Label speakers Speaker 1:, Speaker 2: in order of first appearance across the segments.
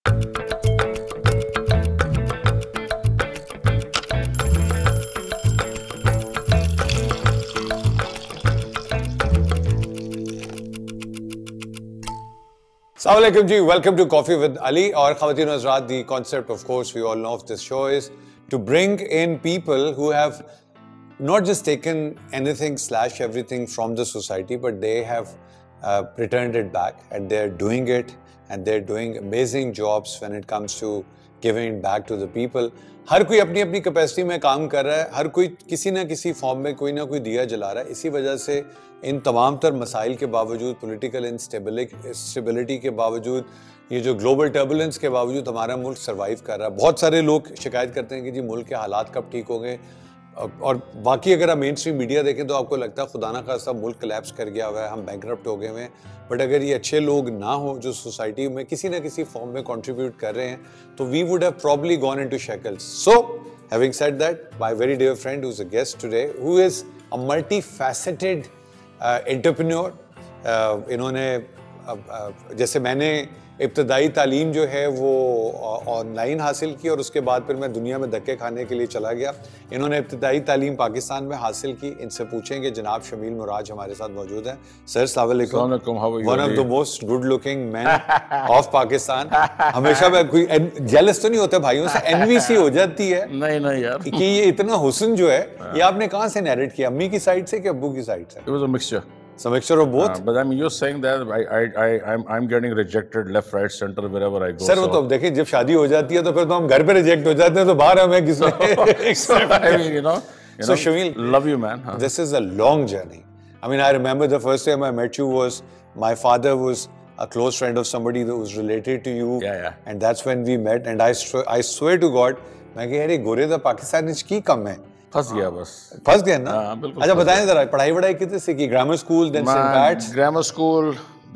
Speaker 1: Assalamualaikum ji, welcome to Coffee with Ali. और ख़वातीन और हज़रात, the concept, of course, we all know of this show is to bring in people who have not just taken anything / everything from the society, but they have returned it back, and they're doing it, and they're doing amazing jobs when it comes to giving it back to the people. हर कोई अपनी अपनी capacity में काम कर रहा है, हर कोई किसी ना किसी फॉर्म में कोई ना कोई दिया जला रहा है. इसी वजह से इन तमाम तर मसाइल के बावजूद, पॉलिटिकल इंस्टेबिलिटी के बावजूद, ये जो ग्लोबल टर्बुलेंस के बावजूद हमारा मुल्क सर्वाइव कर रहा है. बहुत सारे लोग शिकायत करते हैं कि जी मुल्क के हालात कब ठीक हो गए, और बाकी अगर आप मेन स्ट्रीम मीडिया देखें तो आपको लगता है खुदा ना खास्ता मुल्क कोलैप्स कर गया हुआ है, हम बैंकरप्ट हो गए हुए हैं. बट अगर ये अच्छे लोग ना हो जो सोसाइटी में किसी ना किसी फॉर्म में कंट्रीब्यूट कर रहे हैं, तो we would have probably gone into shekels. So having said that, my very dear friend who is a guest today, who is a multifaceted entrepreneur. इन्होंने जैसे मैंने इब्तदाई तालीम जो है वो ऑनलाइन हासिल की, और उसके बाद फिर मैं दुनिया में धक्के खाने के लिए चला गया. इन्होंने इब्तदाई तालीम पाकिस्तान में हासिल की. इनसे पूछेंगे. जनाब शमील मुराज हमारे साथ मौजूद हैं. सर अस्सलाम वालेकुम. One of the most good looking man of Pakistan. हमेशा मैं कोई जेलस तो नहीं होता भाइयों से, एनवीसी हो जाती है
Speaker 2: नहीं यार
Speaker 1: कि ये इतना हुस्न जो है ये आपने कहाँ से नैरेट किया, अम्मी की साइड से कि अब्बू की साइड से?
Speaker 2: It was a mixture.
Speaker 1: So mixture of both.
Speaker 2: But I mean, you're saying that I'm getting rejected left, right, center wherever I go.
Speaker 1: Sir वो तो देखिए जब शादी हो जाती है तो फिर तो हम घर पे रिजेक्ट हो जाते हैं, तो बाहर हमें किसने?
Speaker 2: I mean, you know.
Speaker 1: So Shamyl,
Speaker 2: love you, man.
Speaker 1: This is a long journey. I mean, I remember the first time I met you was my father was a close friend of somebody that was related to you.
Speaker 2: Yeah.
Speaker 1: And that's when we met. And I swear to God, मैं कह यार ये गोरे दा पाकिस्तान में की कम है.
Speaker 2: फंस गया बस.
Speaker 1: फंस गया ना?
Speaker 2: बिल्कुल.
Speaker 1: अच्छा बताएं जरा, पढ़ाई कितने से की? Grammar school, then St. Pat's?
Speaker 2: Grammar school,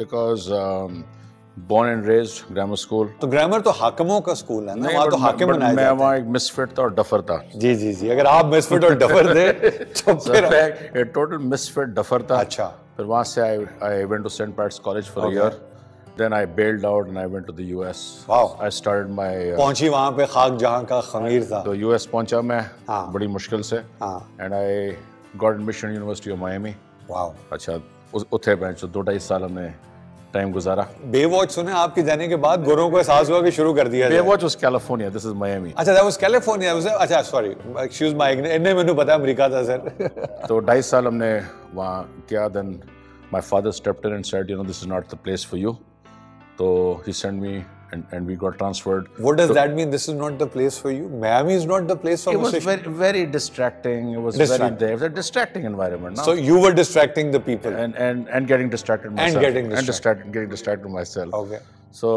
Speaker 2: because born and raised grammar school.
Speaker 1: तो ग्रामर तो हाकिमों का स्कूल है ना, वहाँ तो हाकिम बनाया जाता है.
Speaker 2: मैं वहाँ एक मिसफिट था और डफर था.
Speaker 1: जी, अगर आप मिसफिट और डफर थे तो फिर
Speaker 2: एक टोटल मिसफिट डफर था.
Speaker 1: अच्छा.
Speaker 2: फिर वहाँ से I went to St. Pat's College for a year. Then I bailed out and I went to the US.
Speaker 1: Wow.
Speaker 2: I started my.
Speaker 1: पहुंची वहाँ पे खाक जहाँ का खमीर था.
Speaker 2: तो US पहुंचा मैं बड़ी मुश्किल से. And I got admission University of Miami.
Speaker 1: Wow.
Speaker 2: अच्छा उठे बेंच 2-2.5 साल हमने टाइम गुजारा.
Speaker 1: बेवॉच सुने आपके जाने के बाद गोरों को एहसास हुआ कि शुरू कर दिया.
Speaker 2: Baywatch was California. This is Miami.
Speaker 1: अच्छा that was California. अच्छा sorry, excuse my ignorance. इन्हें मैंने पता अमेरिका था सर.
Speaker 2: तो 2.5 साल हमने वहाँ किया. Then my father stepped in and said, this is not the place for you. So he sent me and we got transferred.
Speaker 1: What does that mean? This is not the place for you? Miami is not the place for you?
Speaker 2: It was very distracting. It was it was a distracting environment. No?
Speaker 1: So you were distracting the people?
Speaker 2: And getting distracted myself.
Speaker 1: And
Speaker 2: getting distracted myself.
Speaker 1: Okay.
Speaker 2: So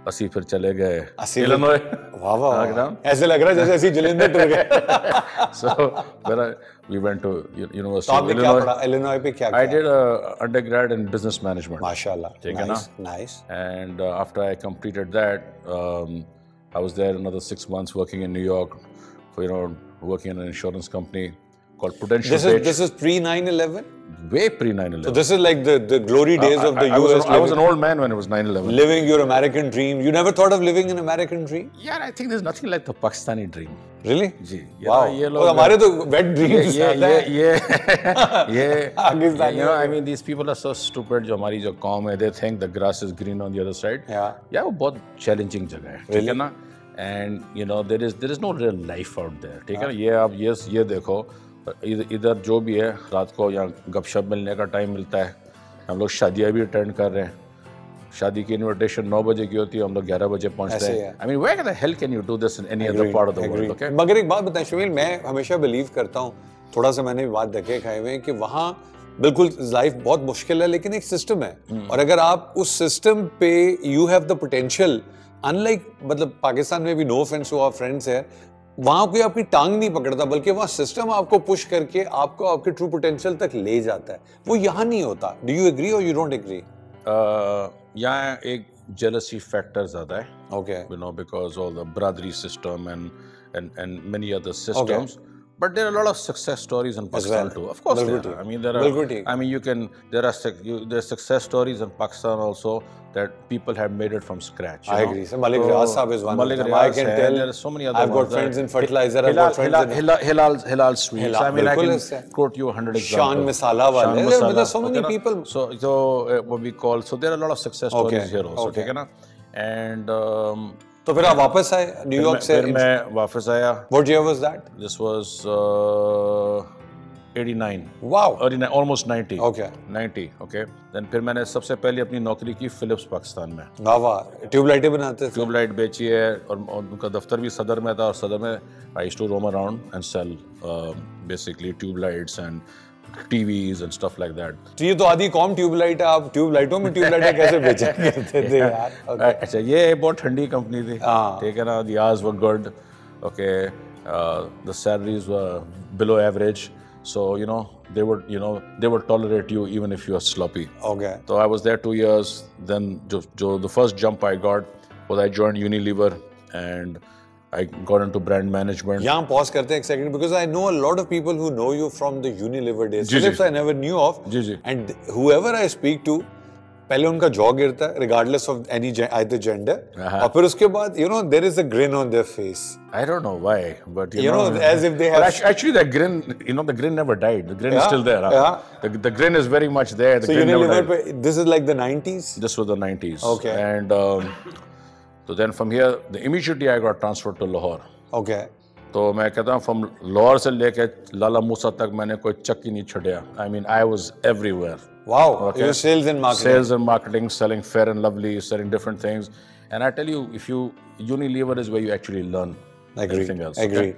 Speaker 2: असी फिर चले गए Illinois.
Speaker 1: वाह ऐसे लग रहा है जैसे असी जलंधर टूर गए.
Speaker 2: So we went to University
Speaker 1: of Illinois. Illinois पे क्या?
Speaker 2: I did undergrad in business management.
Speaker 1: माशाल्लाह. Nice.
Speaker 2: And after I completed that, I was there another 6 months working in New York for working in an insurance company called Prudential.
Speaker 1: This is pre 9/11.
Speaker 2: Way pre 9/11.
Speaker 1: So this is like the glory days of the US.
Speaker 2: I was an old man when it was 9/11.
Speaker 1: Living your American dream. You never thought of living an American dream?
Speaker 2: Yeah, I think there's nothing like the Pakistani dream.
Speaker 1: Really?
Speaker 2: Ji.
Speaker 1: Wow. ये लोग हमारे तो wet dreams
Speaker 2: ये I mean these people are so stupid. जो हमारी जो कौम है, they think the grass is green on the other side. Yeah, वो बहुत challenging जगह है.
Speaker 1: Really?
Speaker 2: ठीक है ना? And there is no real life out there. ठीक है ना? ये आप ये देखो, इधर जो भी है रात को यहाँ गपशप मिलने का टाइम मिलता है. हम लोग शादियाँ भी अटेंड कर रहे हैं. शादी की इनविटेशन 9 बजे की होती है, हम लोग 11 बजे पहुंचते हैं. I mean, where the hell can you do this in any other part of the world? Okay?
Speaker 1: मगर एक बात बताएं शमील, मैं हमेशा बिलीव करता हूँ, थोड़ा सा मैंने बात धक्के खाए हुए हैं कि वहाँ बिल्कुल लाइफ बहुत मुश्किल है, लेकिन एक सिस्टम है. और अगर आप उस सिस्टम पे you have the potential, unlike मतलब पाकिस्तान में भी, no offence to our friends है, वहाँ कोई आपकी टांग नहीं पकड़ता, बल्कि वहाँ सिस्टम आपको पुश करके आपको आपके ट्रू पोटेंशियल तक ले जाता है. वो यहाँ नहीं होता. डू यू एग्री और यू डोंट एग्री?
Speaker 2: यहाँ एक jealousy factor ज़्यादा है.
Speaker 1: Okay.
Speaker 2: Because all the brotherly system and many other systems. But there are a lot of success stories in Pakistan too. Of course, there are. I mean, there are. I mean, you can. There are success stories in Pakistan also that people have made it from scratch.
Speaker 1: I agree. So Malik Riaz Saab is one of them. I can tell.
Speaker 2: There are so many other
Speaker 1: I've got friends in fertilizer. I've got friends in
Speaker 2: Hilal Sweets. I mean, I can quote you 100 examples.
Speaker 1: Shan Masala wale. There are so many people.
Speaker 2: So what we call. So there are a lot of success stories here also. Okay, na? And
Speaker 1: तो फिर आप वापस आए New York से?
Speaker 2: फिर मैं वापस आया.
Speaker 1: What year was that?
Speaker 2: This was 89.
Speaker 1: Wow.
Speaker 2: 89, almost 90.
Speaker 1: Okay.
Speaker 2: 90. Okay. Then फिर मैंने सबसे पहले अपनी नौकरी की फिलिप्स पाकिस्तान में.
Speaker 1: वाह वाह. ट्यूबलाइटें बनाते थे.
Speaker 2: ट्यूबलाइट बेची है और उनका दफ्तर भी सदर में था और सदर में I used to roam around and sell basically tubelights and TVs and stuff like that.
Speaker 1: तो ये तो आधी कॉम ट्यूबलाइट है. आप ट्यूबलाइटों में ट्यूबलाइटें कैसे बेचा करते थे यार?
Speaker 2: अच्छा, ये बहुत ठंडी कंपनी थी. ठीक है ना. The hours were good. Okay. The salaries were below average. So they would tolerate you even if you are sloppy.
Speaker 1: Okay.
Speaker 2: So I was there 2 years. Then the first jump I got was I joined Unilever and I got into brand management.
Speaker 1: यहाँ pause करते हैं एक second because I know a lot of people who know you from the Unilever days. Philips I never knew of. And whoever I speak to, पहले उनका jaw गिरता है regardless of either gender. और फिर उसके बाद there is a grin on their face.
Speaker 2: I don't know why, but
Speaker 1: you know as if they have.
Speaker 2: Actually, that grin, the grin never died. The grin is still there. Huh? Yeah. The grin is very much there. The
Speaker 1: so
Speaker 2: grin
Speaker 1: Unilever,
Speaker 2: never died.
Speaker 1: This is like the 90s.
Speaker 2: This was the 90s.
Speaker 1: Okay.
Speaker 2: And so then from here, immediately I got transferred to Lahore.
Speaker 1: Okay.
Speaker 2: तो मैं कहता हूँ from Lahore से लेके लाला मूसा तक मैंने कोई चक्की नहीं छड़िया. I mean, I was everywhere.
Speaker 1: Wow. Okay. You sales and marketing.
Speaker 2: Sales and marketing, selling Fair and Lovely, selling different things. And I tell you, Unilever is where you actually learn everything else.
Speaker 1: Agreed.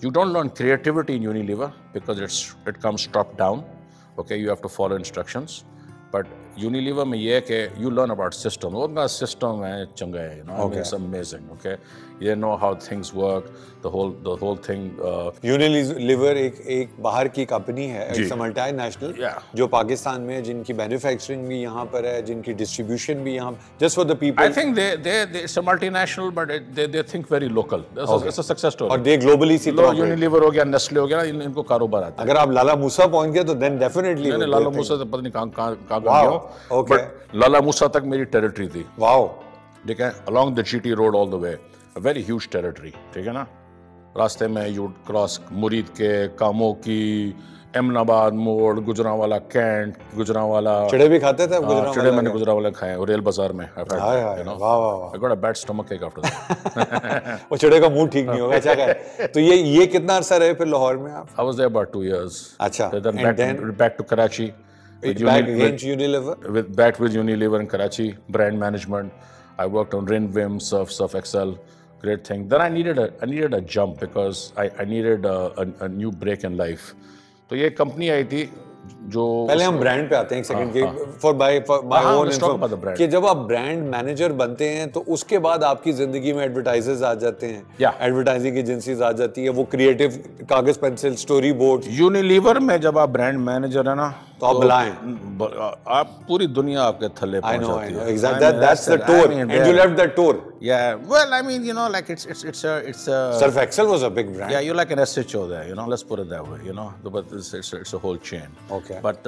Speaker 2: You don't learn creativity in Unilever because it comes top down. Okay, you have to follow instructions. But Unilever में ये है कि you learn about system. उनका system है चंगा है, I mean, it's amazing. Okay, you know how things work. The whole thing.
Speaker 1: Unilever एक बाहर की कंपनी है, it's a multinational, जो पाकिस्तान में जिनकी manufacturing भी यहाँ पर है, जिनकी distribution भी यहाँ. Just for the people.
Speaker 2: I think it's a multinational, but they think very local. It's a success story.
Speaker 1: और they globally सी तरह.
Speaker 2: Unilever हो गया, Nestle हो गया, इनको कारोबार आता है.
Speaker 1: अगर आप लाला मूसा पहुँच गए तो then definitely.
Speaker 2: मैंने लाला मूसा तो पता नहीं कहाँ गया.
Speaker 1: Okay.
Speaker 2: But लाला मूसा तक मेरी territory थी.
Speaker 1: Wow.
Speaker 2: ठीक है, along the GT road all the way, a very huge territory. ठीक है ना. रास्ते में you would cross मुरीद के, कामों की, एमनाबाद मोड़, गुजरांवाला कैंट, गुजरांवाला.
Speaker 1: चिड़े भी खाते थे आप गुजरांवाला?
Speaker 2: चिड़े मैंने गुजरांवाला खाए और रेल बाजार में.
Speaker 1: वाह.
Speaker 2: I got a bad stomach ache after that.
Speaker 1: वो चिड़े का मुंह ठीक नहीं होगा. अच्छा है. तो ये कितना अरसा रहे फिर लाहौर में आप?
Speaker 2: I was there about 2 years.
Speaker 1: अच्छा.
Speaker 2: Then back to Karachi.
Speaker 1: Back against Unilever?
Speaker 2: Back with Unilever in Karachi, brand management. I worked on Rin Vim, Surf Excel, great thing. Then I needed a jump because I needed a new break in life. तो ये company आई थी जो
Speaker 1: पहले हम brand पे आते हैं एक सेकंड के फॉर माय ओन इन्फो कि जब आप ब्रांड मैनेजर बनते हैं तो उसके बाद आपकी जिंदगी में एडवर्टाइजर्स आ जाते हैं, एडवर्टाइजिंग एजेंसीज आ जाती है, वो क्रिएटिव कागज पेंसिल स्टोरी बोर्ड.
Speaker 2: यूनिलीवर में जब आप ब्रांड मैनेजर है ना
Speaker 1: तो आप बुलाएं,
Speaker 2: आप पूरी दुनिया आपके थल्ले पहुंच जाती है.
Speaker 1: I know. Exactly. That's the tour. And you left that tour.
Speaker 2: Yeah. Well, I mean, like it's a.
Speaker 1: Surf Excel was a big brand.
Speaker 2: Yeah, you're like an SHO there. Let's put it that way. But it's a whole chain.
Speaker 1: Okay.
Speaker 2: But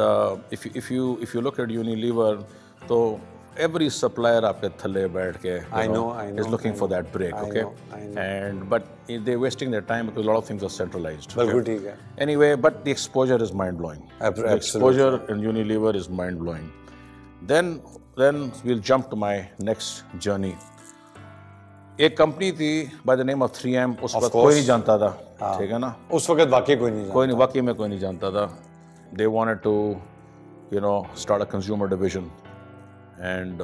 Speaker 2: if you look at Unilever, so every supplier आपके थल्ले बैठ के
Speaker 1: I know,
Speaker 2: is looking for that break. Okay.
Speaker 1: I know.
Speaker 2: But they're wasting their time because a lot of things are centralized.
Speaker 1: बिल्कुल ठीक है.
Speaker 2: Anyway, but the exposure is mind blowing.
Speaker 1: Absolutely.
Speaker 2: The exposure in Unilever is mind blowing. Then we'll jump to my next journey. एक company थी by the name of 3M. उस वक्त कोई नहीं जानता था. ठीक है ना?
Speaker 1: उस वक्त वाकई कोई नहीं जानता.
Speaker 2: वाकई में कोई नहीं जानता था. They wanted to, start a consumer division. And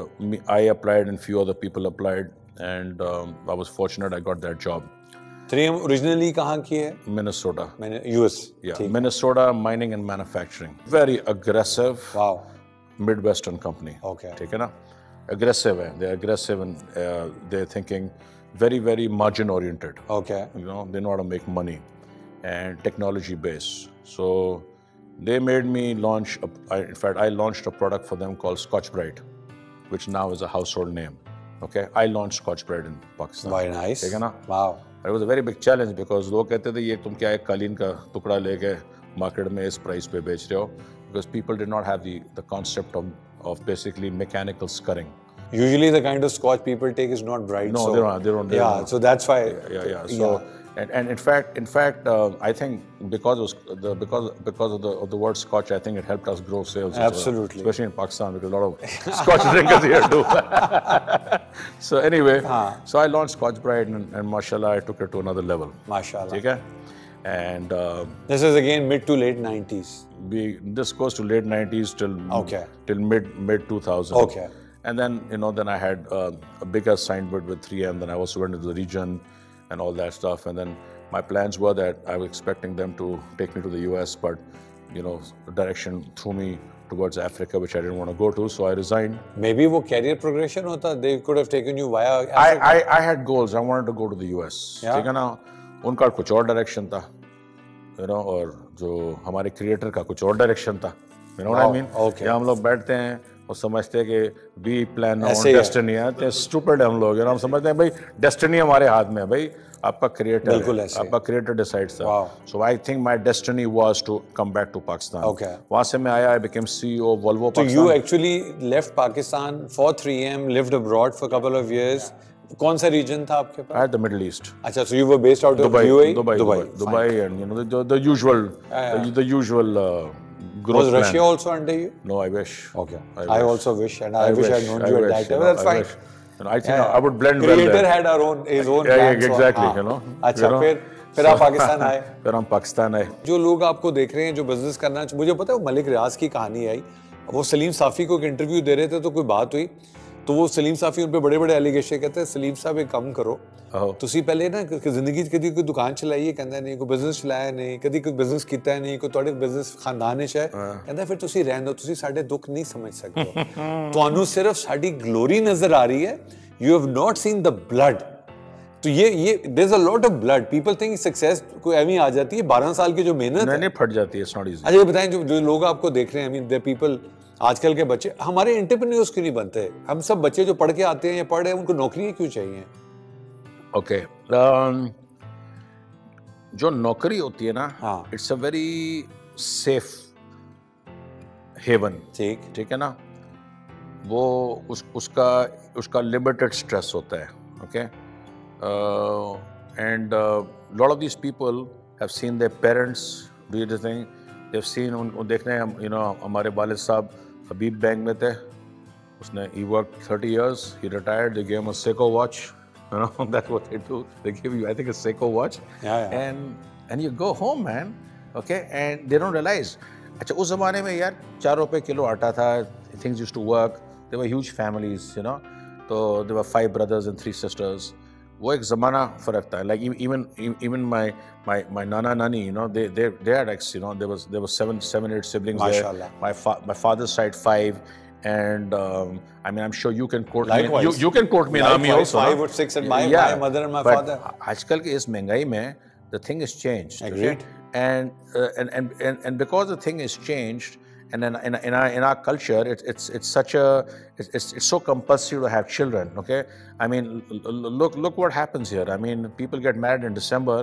Speaker 2: I applied and few other people applied. And I was fortunate I got that job.
Speaker 1: 3M originally कहाँ की है?
Speaker 2: Minnesota.
Speaker 1: US.
Speaker 2: Yeah, Minnesota mining and manufacturing. Very aggressive.
Speaker 1: Wow.
Speaker 2: Midwestern company.
Speaker 1: Okay.
Speaker 2: ठीक है ना? Aggressive है. They're aggressive and they're thinking very, very margin oriented.
Speaker 1: Okay.
Speaker 2: They know how to make money and technology based. So they made me launch. In fact, I launched a product for them called Scotch Brite, which now is a household name. Okay, I launched Scotch Brite in Pakistan.
Speaker 1: Very nice.
Speaker 2: ठीक है ना?
Speaker 1: Wow.
Speaker 2: It was a very big challenge because लोग कहते थे ये तुम क्या एक कालीन का टुकड़ा लेके मार्केट में इस प्राइस पे बेच रहे हो, because people did not have the concept of basically mechanical scurrying.
Speaker 1: Usually the kind of Scotch people take is not bright.
Speaker 2: No,
Speaker 1: so,
Speaker 2: they don't.
Speaker 1: Yeah, so that's why.
Speaker 2: Yeah. So, and in fact, I think because of the word Scotch, I think it helped us grow sales.
Speaker 1: Absolutely.
Speaker 2: Especially in Pakistan, because a lot of Scotch drinkers here too. So anyway, so I launched Scotch Brite, and mashallah, I took it to another level.
Speaker 1: Mashallah.
Speaker 2: Okay? And
Speaker 1: this is again mid to late 90s.
Speaker 2: This goes to late 90s till mid 2000.
Speaker 1: Okay.
Speaker 2: And then, then I had a bigger assignment with 3M. Then I also went into the region and all that stuff. And then my plans were that I was expecting them to take me to the US, but, the direction threw me towards Africa, which I didn't want to go to. So I resigned.
Speaker 1: Maybe वो career progression hota, they could have taken you via Africa.
Speaker 2: I had goals. I wanted to go to the US.
Speaker 1: Yeah.
Speaker 2: ठीक है ना? उनका कुछ और direction था, और जो हमारे creator का कुछ और direction था. You know what I mean?
Speaker 1: Okay.
Speaker 2: हम लोग बैठते हैं और समझते हैं कि we plan our destiny है, तो stupid है हम लोग, हम समझते हैं भाई destiny हमारे हाथ में है, भाई आपका creator है, आपका creator decides था. So I think my destiny was to come back to Pakistan.
Speaker 1: Okay.
Speaker 2: वहाँ से मैं आया, I became CEO of Volvo Pakistan.
Speaker 1: So you actually left Pakistan for 3M, lived abroad for a couple of years. कौन सा region था आपके पास?
Speaker 2: At the Middle East.
Speaker 1: अच्छा, so you were based out of UAE?
Speaker 2: Dubai, and the usual, the usual.
Speaker 1: Was Russia also under you?
Speaker 2: No, I wish.
Speaker 1: Okay. I also wish, and I wish I had known you at that time. That's fine.
Speaker 2: I think I would blend well there.
Speaker 1: Creator had his own
Speaker 2: plan.
Speaker 1: Yeah,
Speaker 2: exactly.
Speaker 1: अच्छा, फिर आप पाकिस्तान आए.
Speaker 2: फिर हम पाकिस्तान आए.
Speaker 1: जो लोग आपको देख रहे हैं, जो बिजनेस करना, मुझे पता है वो मलिक रियाज की कहानी आई. वो सलीम साफी को एक इंटरव्यू दे रहे थे, तो कोई बात हुई, तो वो सलीम साफी उन पे बड़े-बड़े एलिगेशन कहते हैं, सलीम साहब एक काम करो, ਤੁਸੀਂ ਪਹਿਲੇ ਨਾ ਜ਼ਿੰਦਗੀ 'ਚ ਕਦੀ ਕੋਈ ਦੁਕਾਨ ਚਲਾਈ ਹੈ, ਕਹਿੰਦਾ ਨਹੀਂ, ਕੋਈ ਬਿਜ਼ਨਸ ਚਲਾਇਆ ਨਹੀਂ, ਕਦੀ ਕੋਈ ਬਿਜ਼ਨਸ ਕੀਤਾ ਨਹੀਂ, ਕੋਈ ਤੁਹਾਡੇ ਬਿਜ਼ਨਸ ਖਾਨਦਾਨ 'ਚ ਹੈ, ਕਹਿੰਦਾ ਫਿਰ ਤੁਸੀਂ ਰਹਿਣ ਦਿਓ, ਤੁਸੀਂ ਸਾਡੇ ਦੁੱਖ ਨਹੀਂ ਸਮਝ ਸਕਦੇ ਹੋ, ਤੁਹਾਨੂੰ ਸਿਰਫ ਸਾਡੀ ਗਲੋਰੀ ਨਜ਼ਰ ਆ ਰਹੀ ਹੈ, you have not scene the blood. तो ये there's a lot of blood. People think success कोई ऐਵੇਂ आ जाती है, 12 साल की जो मेहनत
Speaker 2: नहीं फट जाती है, it's not easy.
Speaker 1: अच्छा, ये बताएं, जो लोग आपको देख रहे हैं, I mean the people, आजकल के बच्चे, हमारे एंटरप्रेन्योर्स क्यों नहीं बनते? हम सब बच्चे जो पढ़ के आते हैं या पढ़ रहे हैं, उनको नौकरियां क्यों चाहिए?
Speaker 2: Okay. जो नौकरी होती है ना, it's a very safe haven. ठीक है ना? वो उसका limited stress होता है. Okay. And lot of these people have seen their parents do this thing. They've seen, देखने हम, हमारे वालिद साहब हबीब बैंक में थे, उसने he worked 30 years, he retired, they gave him a Seiko watch, that's what they do, they give you, I think, a Seiko watch. And you go home, man, okay, and they don't realize. अच्छा, उस ज़माने में यार 4 रुपए kilo आटा था, things used to work, there were huge families, तो there were 5 brothers and 3 sisters. वो एक ज़माना फ़र्क था. Like even my nana nani, they had there was 7 8 siblings there. My father's side 5, and I mean, I'm sure you can quote me. You can quote me in army also. 5 or 6, and my mother and my father. आजकल के इस महंगाई में the thing has changed.
Speaker 1: Agreed.
Speaker 2: And because the thing is changed. And in our culture, it's so compulsory to have children. Okay, I mean, look what happens here. I mean, people get married in December,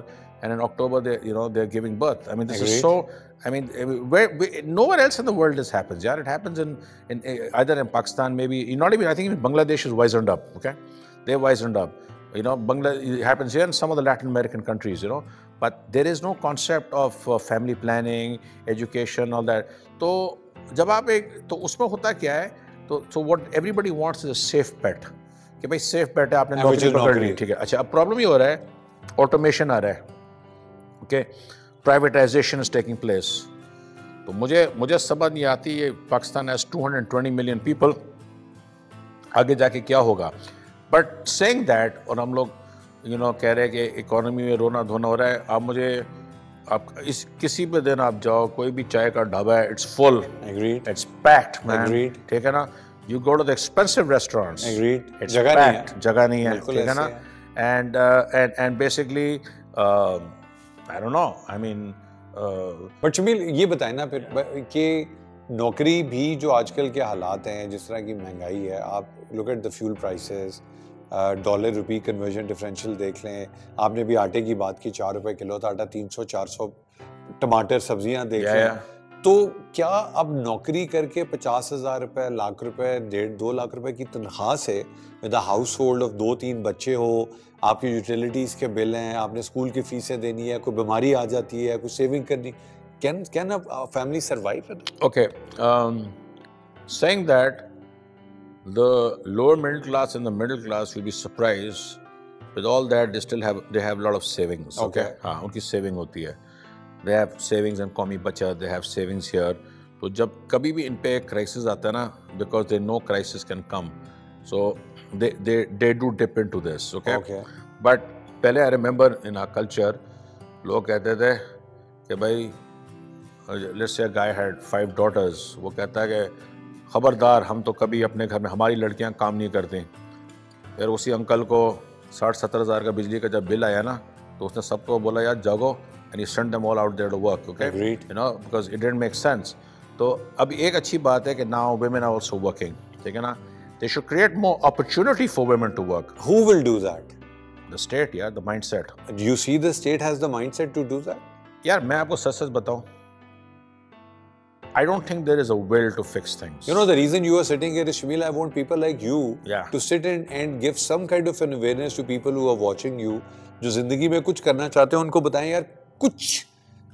Speaker 2: and in October they're giving birth. I mean, this is so. I mean, nowhere else in the world this happens. Yeah, it happens in either in Pakistan, maybe not even. I think even Bangladesh is wisened up. Okay, they're wisened up. Bangladesh, it happens here in some of the Latin American countries. But there is no concept of family planning, education, all that. तो जब आप तो उसमें होता क्या है, तो what everybody wants is a safe bet, कि भाई safe bet है, आपने नौकरी पकड़ ली, ठीक है. अच्छा, अब प्रॉब्लम ये हो रहा है, ऑटोमेशन आ रहा है, okay, privatisation is taking place. तो मुझे समझ नहीं आती, ये पाकिस्तान हैज 220 मिलियन पीपल, आगे जाके क्या होगा. बट सेइंग दैट, और हम लोग कह रहे हैं कि इकोनॉमी में रोना धोना हो रहा है, आप किसी भी दिन आप जाओ, कोई भी चाय का ढाबा है, it's full. Agreed. It's packed, man. Agreed. ठीक है ना? You go to the expensive restaurants.
Speaker 1: Agreed.
Speaker 2: It's packed. जगह नहीं है. ठीक है ना? And basically, I don't know. I mean.
Speaker 1: But Shameel, ये बताएं ना फिर कि नौकरी भी जो आजकल के हालात हैं, जिस तरह की महंगाई है, आप look at the fuel prices, dollar rupee conversion differential देख लें, आपने भी आटे की बात की, 4 रुपए किलो था आटा, 300-400, टमाटर सब्जियां देख लें, तो क्या अब नौकरी करके 50,000 रुपए, लाख रुपए, 1.5-2 लाख रुपए की तनख्वाह से with a house hold of 2-3 बच्चे हो, आपकी यूटिलिटीज के बिल हैं, आपने स्कूल की फीसें देनी है, कोई बीमारी आ जाती है, कुछ सेविंग करनी, can a family survive it?
Speaker 2: Okay, saying that the lower middle class and the middle class will be surprised with all that they have a lot of savings. Okay, हाँ उनकी saving होती है, they have savings and कौमी बचत, they have savings here. तो जब कभी भी इन पे crisis आता है ना, because they know crisis can come, so they do dip into this. Okay. But पहले I remember in our culture लोग कहते थे कि भाई let's say a guy had 5 daughters, वो कहता है कि खबरदार हम तो कभी अपने घर में हमारी लड़कियां काम नहीं करती। फिर उसी अंकल को 60-70 हज़ार का बिजली का जब बिल आया ना, तो उसने सबको बोला यार जागो, and he sent them all out there to work. Okay, you know, because it didn't make sense. तो अब एक अच्छी बात है कि now women are also working, ठीक है ना? They should create more opportunity for women to work.
Speaker 1: Who will do that?
Speaker 2: The state, yeah, the mindset.
Speaker 1: Do you see the state has the mindset to do that?
Speaker 2: यार मैं आपको सच बताऊं, I don't think there is a will to fix things.
Speaker 1: You know, the reason you are sitting here is, Shamyl, I want people like you to sit in and give some kind of an awareness to people who are watching you, जो जिंदगी में कुछ करना चाहते हैं, उनको बताएं यार कुछ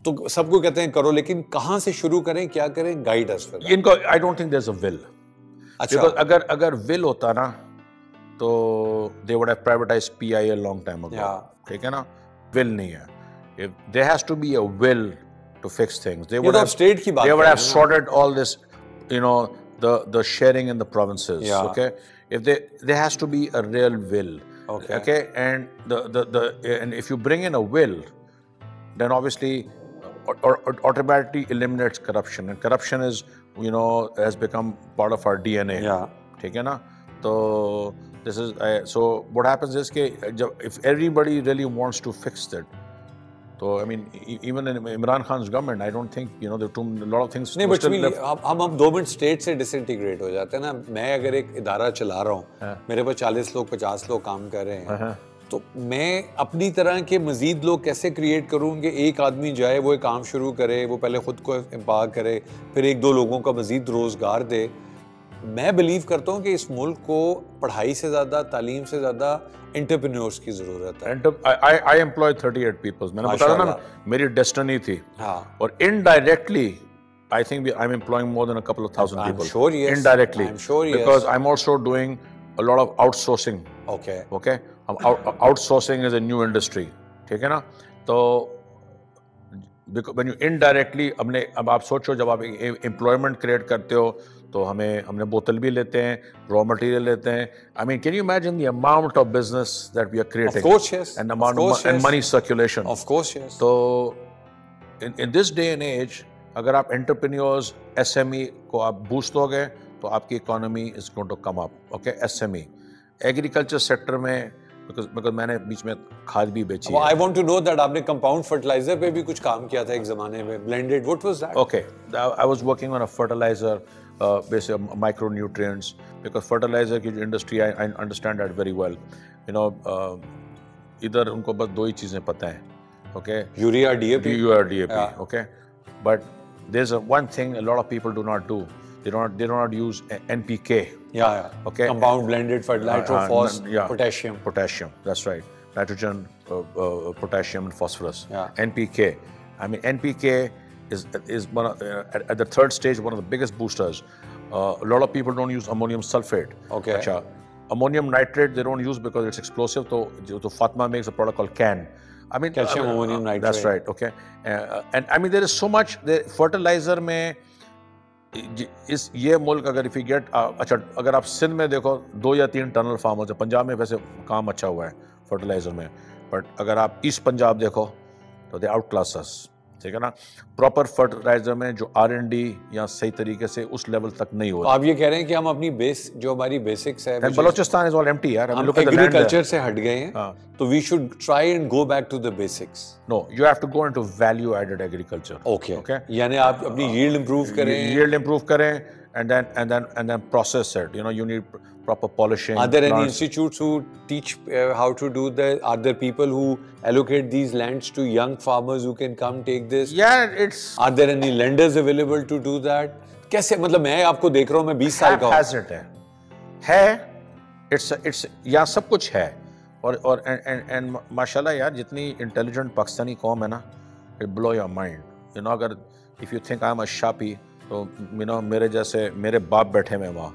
Speaker 1: तो सबको कहते हैं करो, लेकिन कहाँ से शुरू करें, क्या करें, guide us for that.
Speaker 2: इनको I don't think there's a will. अच्छा. Because अगर will होता ना, तो they would have privatized PI a long time ago. ठीक है ना? Will नहीं है. If there has to be a will to fix things, they would have sorted all this, you know, the sharing in the provinces. Okay, if there has to be a real will. Okay, and and if you bring in a will, then obviously automatically eliminates corruption, and corruption is, you know, has become part of our DNA. ठीक है ना? तो this is so what happens is कि if everybody really wants to fix it, तो I mean even in Imran Khan's government, I don't think, you know, there are a lot of things.
Speaker 1: नहीं, but हम 2 minute state से disintegrate हो जाते हैं ना। मैं अगर एक इदारा चला रहा हूँ, मेरे पास 40 लोग 50 लोग काम कर रहे हैं, तो मैं अपनी तरह के मजीद लोग कैसे क्रिएट करूँ कि एक आदमी जाए, वो एक काम शुरू करे, वो पहले खुद को एम्पावर करे, फिर 1-2 लोगों का मजीद रोजगार दे। मैं बिलीव करता हूँ कि इस मुल्क को पढ़ाई से ज़्यादा, तालीम से ज़्यादा एंटरप्रेन्योर्स की ज़रूरत है।
Speaker 2: I employ 38 people. मैंने बताया ना, मेरी डेस्टिनी थी। और indirectly, I think I'm employing more than a couple of thousand people.
Speaker 1: I'm sure yes.
Speaker 2: Indirectly.
Speaker 1: I'm sure yes.
Speaker 2: Because I'm also doing a lot of outsourcing. Okay. Outsourcing is a new industry. ठीक है ना? तो when you indirectly, अब आप सोचो, जब आप employment create करते हो, तो हमने बोतल भी लेते हैं, raw material लेते हैं. I mean, can you imagine the amount of business that we are creating?
Speaker 1: Of course, yes.
Speaker 2: And amount of and money circulation.
Speaker 1: Of course, yes.
Speaker 2: तो in this day and age, अगर आप entrepreneurs, SME को आप boost दोगे, तो आपकी economy is going to come up. Okay, SME. Agriculture sector में, because मैंने बीच में खाद भी बेची है.
Speaker 1: I want to know that आपने compound fertilizer पे भी कुछ काम किया था एक ज़माने में, blended. What was that?
Speaker 2: Okay, I was working on a fertilizer. Basic micronutrients, because fertilizer की industry, I understand that very well. You know, इधर उनको बस 2 ही चीजें पता हैं, okay?
Speaker 1: Urea, DAP.
Speaker 2: Yeah. Okay, but there's one thing a lot of people do not do. They do not use NPK.
Speaker 1: Yeah. Okay. Compound blended fertilizer,
Speaker 2: potassium. That's right. Nitrogen, potassium, and phosphorus.
Speaker 1: Yeah.
Speaker 2: NPK. I mean, NPK is one of, at the 3rd stage, one of the biggest boosters. A lot of people don't use ammonium sulfate.
Speaker 1: Okay.
Speaker 2: Achha. Ammonium nitrate they don't use because it's explosive. So Fatma makes a product called CAN. I mean,
Speaker 1: calcium ammonium nitrate.
Speaker 2: That's right. Okay. And I mean, there is so much. The fertilizer में इस ये मुल्क, अगर if you get अच्छा, अगर आप सिंध में देखो 2 या 3 टनल फार्मर्स है, पंजाब में वैसे काम अच्छा हुआ है फर्टिलाइजर में, बट अगर आप ईस्ट पंजाब देखो तो दे आउट क्लास अस. ठीक है ना? प्रॉपर फर्टिलाइजर में जो R&D या सही तरीके से उस लेवल तक नहीं हो रहा.
Speaker 1: आप ये कह रहे हैं कि हम अपनी बेस, जो हमारी बेसिक्स है,
Speaker 2: बलोचिस्तान इज ऑल एम्प्टी यार.
Speaker 1: हम एग्रीकल्चर से हट गए हैं, तो we should try and go back to the basics.
Speaker 2: No, you have to go into value added agriculture.
Speaker 1: Okay, यानी आप अपनी यील्ड इंप्रूव करें
Speaker 2: and then process it. You know, you need proper polishing.
Speaker 1: Are there any
Speaker 2: plants.
Speaker 1: institutes who teach how to do that? Are there people who allocate these lands to young farmers who can come take this?
Speaker 2: Yeah, it's
Speaker 1: Are there any lenders available to do that? कैसे मतलब मैं आपको देख रहा हूँ मैं 20 साल का हूँ.
Speaker 2: haphazard है it's यहाँ सब कुछ है और and माशाल्लाह यार जितनी इंटेलिजेंट पाकिस्तानी कौम है ना it blow your mind you know अगर if you think I'm a shapi तो you know मेरे जैसे मेरे बाप बैठे हुए वहाँ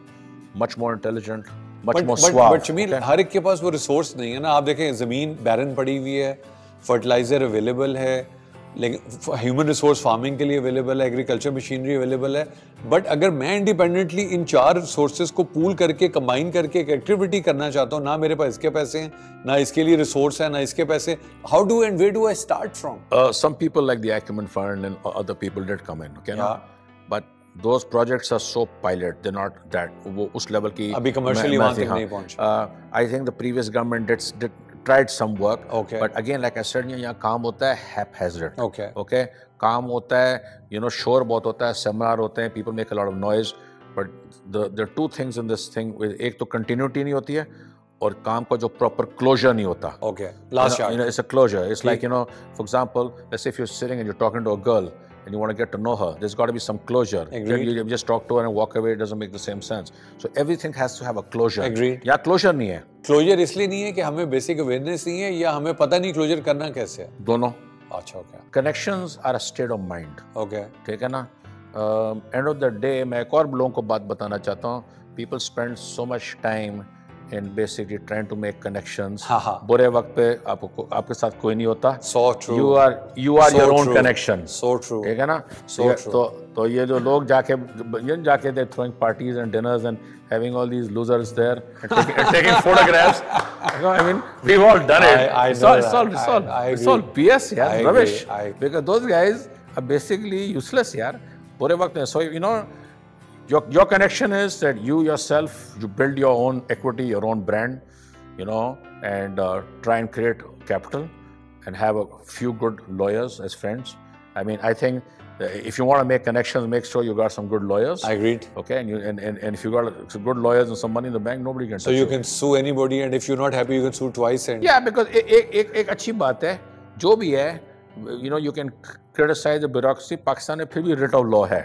Speaker 2: much more intelligent much more suave
Speaker 1: but Shameel हर एक के पास वो रिसोर्स नहीं है ना. आप देखें ज़मीन बैरन पड़ी हुई है, फर्टिलाइजर अवेलेबल है, लेकिन ह्यूमन रिसोर्स फार्मिंग के लिए अवेलेबल है, एग्रीकल्चर मशीनरी अवेलेबल है. बट अगर मैं इंडिपेंडेंटली इन 4 सोर्सेज को पूल करके कंबाइन करके एक एक्टिविटी करना चाहता हूँ, ना मेरे पास इसके पैसे हैं, ना इसके लिए रिसोर्स है, ना इसके पैसे, how do and where do I start from?
Speaker 2: some people like the Acumen Fund and other people did come in, okay, yeah. But those projects are so pilot, they're not that वो उस level की
Speaker 1: अभी commercially वहाँ तक नहीं पहुँचे.
Speaker 2: I think the previous government did tried some work,
Speaker 1: okay.
Speaker 2: But again, like I said, यहाँ काम होता है haphazard,
Speaker 1: okay.
Speaker 2: काम होता है, you know, शोर बहुत होता है, सेमिनार होते हैं, people make a lot of noise, but there are 2 things in this thing. एक तो continuity नहीं होती है और काम का जो proper closure नहीं होता.
Speaker 1: Okay. Last shot.
Speaker 2: You know, it's a closure. It's like, you know, for example, let's say if you're sitting and you're talking to a girl and you want to get to know her, there's got to be some closure. You just talk to her and walk away, it doesn't make the same sense. So everything has to have a closure.
Speaker 1: Agreed.
Speaker 2: या closure नहीं है.
Speaker 1: Closure इसलिए नहीं है कि हमें basic awareness नहीं है या हमें पता नहीं क्लोजर करना कैसे है?
Speaker 2: दोनों.
Speaker 1: अच्छा, okay.
Speaker 2: Connections are a state of mind.
Speaker 1: Okay.
Speaker 2: ठीक है ना? End of the day, मैं एक और लोगों को बात बताना चाहता हूँ. People spend so much time in basically trying to make connections. बुरे वक्त पे आपके साथ कोई नहीं होता.
Speaker 1: So true.
Speaker 2: You are so your own
Speaker 1: true.
Speaker 2: connection.
Speaker 1: So true.
Speaker 2: ठीक है ना?
Speaker 1: So true.
Speaker 2: तो ये जो लोग जाके they're throwing parties and dinners and having all these losers there and taking photographs. You know, I mean, we've all done it. It's all BS, yeah, rubbish. Because those guys are basically useless, yeah. बुरे वक्त में. So you know. Your connection is that you yourself, you build your own equity, your own brand, you know, and try and create capital and have a few good lawyers as friends. I mean, I think if you want to make connections, make sure you got some good lawyers.
Speaker 1: I agreed.
Speaker 2: Okay, and if you got some good lawyers and some money in the bank, nobody can touch you.
Speaker 1: So you can sue anybody, and if you're not happy, you can sue twice. And
Speaker 2: yeah, because एक अच्छी बात है, जो भी है, you know, you can criticize the bureaucracy. Pakistan में फिर भी writ of law है.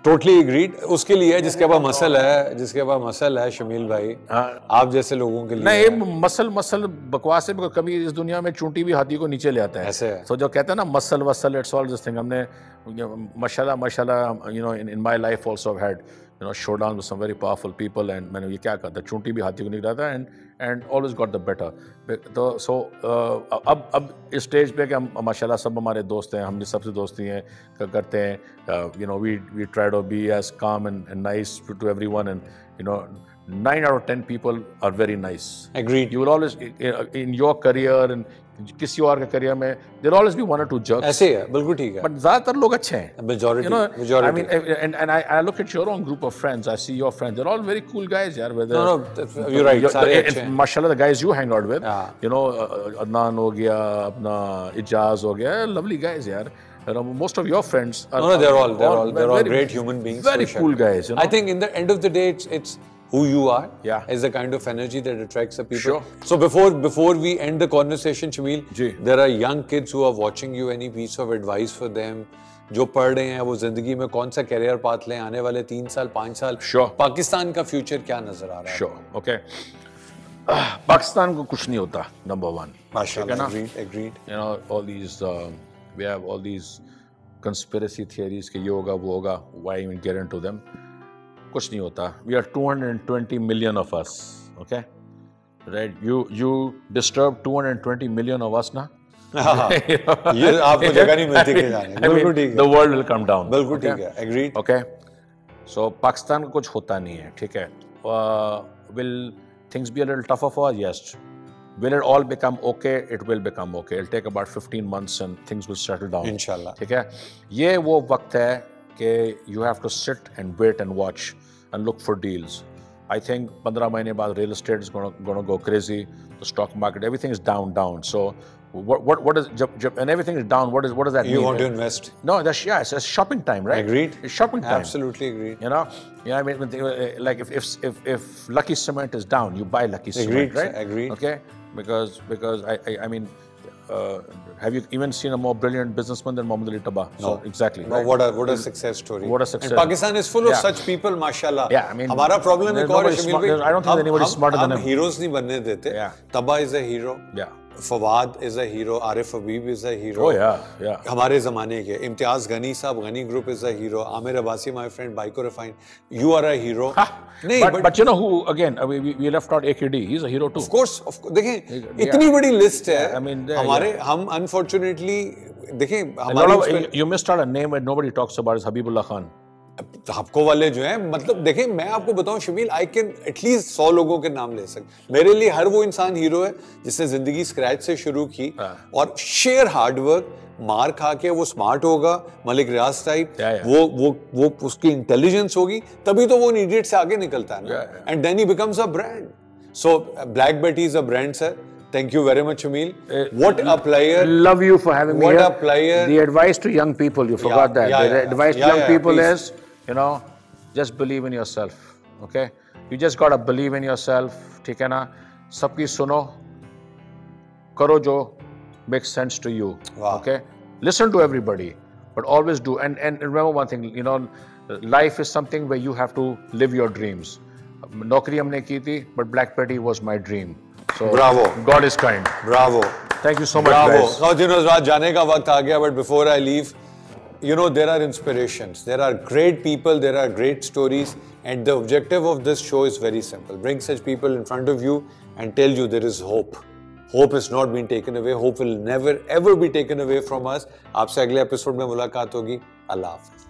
Speaker 1: Totally agreed. उसके लिए जिसके पास मसल है शमील भाई, आप जैसे लोगों के लिए
Speaker 2: नहीं. मसल बकवास है. कभी इस दुनिया में चूंटी भी हाथी को नीचे ले आता है.
Speaker 1: ऐसे
Speaker 2: तो जो कहते हैं ना मसल वसल, इट्स ऑल दिस थिंग. हमने माशाल्लाह you know, in my life also I've had, you know, showdown with some very powerful people, and मैंने ये क्या कहा था, चूंटी भी हाथी को नहीं लाता, and always got the better. तो so अब इस स्टेज पे कि हम माशाल्लाह सब हमारे दोस्त हैं, हम सबसे दोस्ती हैं करते हैं. You know, we try to be as calm and nice to everyone, and you know, 9 out of 10 people are very nice.
Speaker 1: Agreed.
Speaker 2: You will always in your career and किसी और के करियर में there will always be 1 or 2 jerks.
Speaker 1: ऐसे है, बिल्कुल ठीक है.
Speaker 2: But ज़्यादातर लोग अच्छे हैं.
Speaker 1: Majority.
Speaker 2: You know,
Speaker 1: majority.
Speaker 2: I mean, and I look at your own group of friends. I see your friends. They're all very cool guys, यार.
Speaker 1: No, you're right. सारे अच्छे हैं.
Speaker 2: Mashallah, the guys you hang out with. You know, Adnan हो गया, अपना Ijaz हो गया, lovely guys, यार. You know, most of your friends are.
Speaker 1: No, they're all great human beings.
Speaker 2: Very cool guys. You know?
Speaker 1: I think in the end of the day, it's who you are.
Speaker 2: Yeah.
Speaker 1: Is the kind of energy that attracts the people.
Speaker 2: Sure.
Speaker 1: So before we end the conversation, Shamyl, there are young kids who are watching you. Any piece of advice for them? जो पढ़ रहे हैं वो जिंदगी में कौन सा career path लें आने वाले 3 साल 5 साल.
Speaker 2: Sure.
Speaker 1: पाकिस्तान का फ्यूचर क्या नजर आ रहा है?
Speaker 2: Sure. Okay. पाकिस्तान को कुछ नहीं होता. Number 1.
Speaker 1: माशाल्लाह. Agreed.
Speaker 2: You know, all these we have all these conspiracy theories कि ये होगा वो होगा. Why even get into them? कुछ नहीं होता. We are 220 million of us. Okay, right? You disturb 220 million of us ना.
Speaker 1: ये आपको जगह नहीं मिलती के जाने. बिल्कुल ठीक है.
Speaker 2: The world will come down.
Speaker 1: बिल्कुल ठीक है. Agreed.
Speaker 2: Okay. So पाकिस्तान को कुछ होता नहीं है. ठीक है. Will things be a little tougher for us? Yes. Will it all become okay? It will become okay. It'll take about 15 months and things will settle down.
Speaker 1: Inshallah.
Speaker 2: ठीक है. ये वो वक्त है कि you have to sit and wait and watch and look for deals. I think 15 महीने बाद real estate is going to go crazy. the stock market, everything is down. So what is and everything is down? What does that mean?
Speaker 1: You want to invest?
Speaker 2: No, it's a shopping time, right?
Speaker 1: Agreed.
Speaker 2: It's shopping time.
Speaker 1: Absolutely agreed.
Speaker 2: You know, I mean, like if Lucky Cement is down, you buy Lucky Cement, right?
Speaker 1: Agreed.
Speaker 2: Okay, because I mean, have you even seen a more brilliant businessman than Mohammad Ali Tabah?
Speaker 1: No,
Speaker 2: so, exactly.
Speaker 1: No,
Speaker 2: right?
Speaker 1: what a success story.
Speaker 2: What a success.
Speaker 1: And Pakistan is full of such people, mashallah.
Speaker 2: Yeah, I mean,
Speaker 1: हमारा problem है कौन है शमील भाई?
Speaker 2: I don't think anybody smarter than him.
Speaker 1: हम heroes नहीं बनने देते.
Speaker 2: Yeah.
Speaker 1: Tabah is a hero.
Speaker 2: Yeah.
Speaker 1: Fawad is a hero. Arif Habib is a hero.
Speaker 2: Oh yeah.
Speaker 1: हमारे ज़माने के इम्तियाज़ गनी साहब, Ghani group is a hero. Amir Abbasi, my friend, Baiko Refine. You are a hero.
Speaker 2: नहीं, but you know who? Again, we left out AKD. He's a hero too.
Speaker 1: Of course. देखें, इतनी बड़ी list है.
Speaker 2: I mean,
Speaker 1: हमारे हम unfortunately देखें हमारे
Speaker 2: you missed out a name that nobody talks about is Habibullah Khan.
Speaker 1: आपको वाले जो हैं मतलब देखें मैं आपको बताऊं शमील आई कैन एटलीस्ट 100 लोगों के नाम ले सकता मेरे लिए हर वो इंसान हीरो है जिसने जिंदगी स्क्रैच से शुरू की और शेयर हार्ड वर्क मार खा के वो स्मार्ट होगा मलिक रियाज टाइप वो उसकी इंटेलिजेंस होगी तभी तो वो इडियट से आगे निकलता है ना and then he becomes a brand so black Betty is a brand sir Thank you very much, Shamyl. What a player.
Speaker 2: Love you for having me here.
Speaker 1: What a player.
Speaker 2: The advice to young people, you forgot that. The advice to young people is, you know, just believe in yourself. Okay? You just got to believe in yourself. ठीक है ना? सबकी सुनो. करो जो makes sense to you.
Speaker 1: Wow.
Speaker 2: Okay? Listen to everybody, but always do. And remember one thing, you know, life is something where you have to live your dreams. नौकरी हमने की थी, but Black Petty was my dream. So,
Speaker 1: bravo.
Speaker 2: God is kind.
Speaker 1: Bravo.
Speaker 2: Thank you so much,
Speaker 1: bravo.
Speaker 2: guys.
Speaker 1: Bravo. रात जाने का वक्त आ गया, but before I leave, you know, there are inspirations. There are great people. There are great stories. And the objective of this show is very simple. Bring such people in front of you and tell you there is hope. Hope is not being taken away. Hope will never, ever be taken away from us. आपसे अगले episode में मुलाकात होगी. अल्लाह हाफ़िज़.